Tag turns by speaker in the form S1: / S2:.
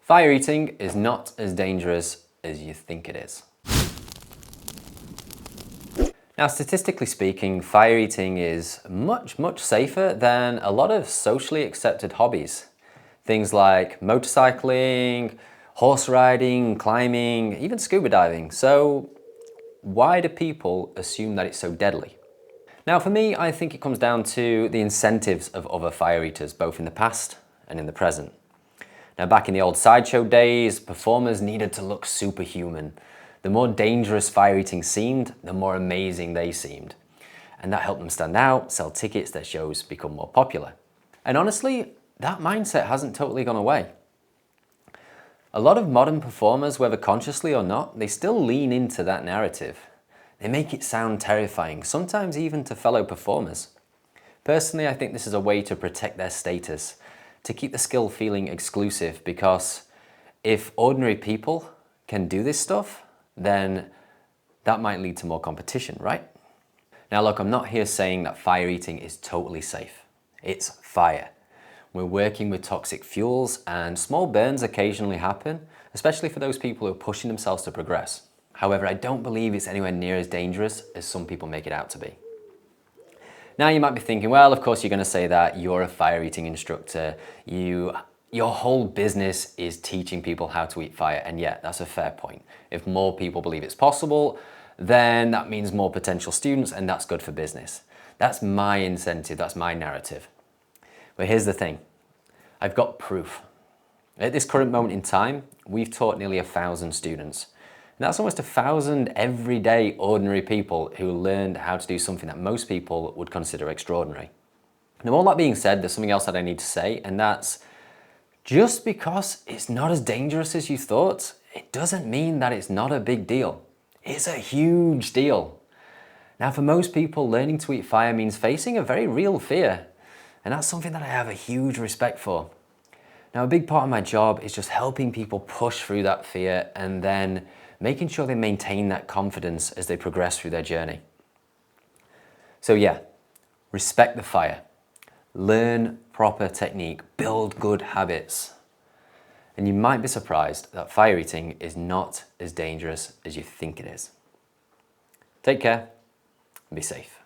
S1: Fire eating is not as dangerous as you think it is. Now, statistically speaking, fire eating is much safer than a lot of socially accepted hobbies. Things like motorcycling, horse riding, climbing, even scuba diving. So why do people assume that it's so deadly? Now, for me, I think it comes down to the incentives of other fire eaters, both in the past and in the present. Now, back in the old sideshow days, performers needed to look superhuman. The more dangerous fire eating seemed, the more amazing they seemed. And that helped them stand out, sell tickets, their shows become more popular. And honestly, that mindset hasn't totally gone away. A lot of modern performers, whether consciously or not, they still lean into that narrative. They make it sound terrifying, sometimes even to fellow performers. Personally, I think this is a way to protect their status, to keep the skill feeling exclusive, because if ordinary people can do this stuff, then that might lead to more competition, right? Now look, I'm not here saying that fire eating is totally safe. It's fire. We're working with toxic fuels and small burns occasionally happen, especially for those people who are pushing themselves to progress. However, I don't believe it's anywhere near as dangerous as some people make it out to be. Now you might be thinking, well, of course you're going to say that you're a fire eating instructor. Your whole business is teaching people how to eat fire. And yeah, that's a fair point. If more people believe it's possible, then that means more potential students, and that's good for business. That's my incentive, that's my narrative. But here's the thing, I've got proof. At this current moment in time, we've taught nearly 1,000 students. And that's almost 1,000 everyday ordinary people who learned how to do something that most people would consider extraordinary. Now, all that being said, there's something else that I need to say, and that's just because it's not as dangerous as you thought, it doesn't mean that it's not a big deal. It's a huge deal. Now, for most people, learning to eat fire means facing a very real fear, and that's something that I have a huge respect for. Now, a big part of my job is just helping people push through that fear and then making sure they maintain that confidence as they progress through their journey. So yeah, respect the fire, learn proper technique, build good habits. And you might be surprised that fire eating is not as dangerous as you think it is. Take care and be safe.